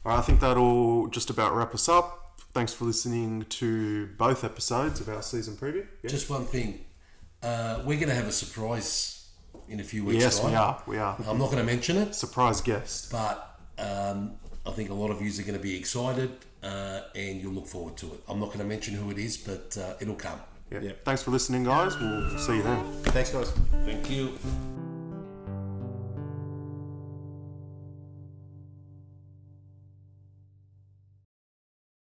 All right, I think that'll just about wrap us up. Thanks for listening to both episodes of our season preview. Yeah. Just one thing, we're going to have a surprise in a few weeks' Yes, time. we are. I'm not going to mention it, Surprise guest. but I think a lot of you are going to be excited and you'll look forward to it. I'm not going to mention who it is, but it'll come. Yeah. Thanks for listening, guys. We'll see you then. Thanks, guys. Thank you.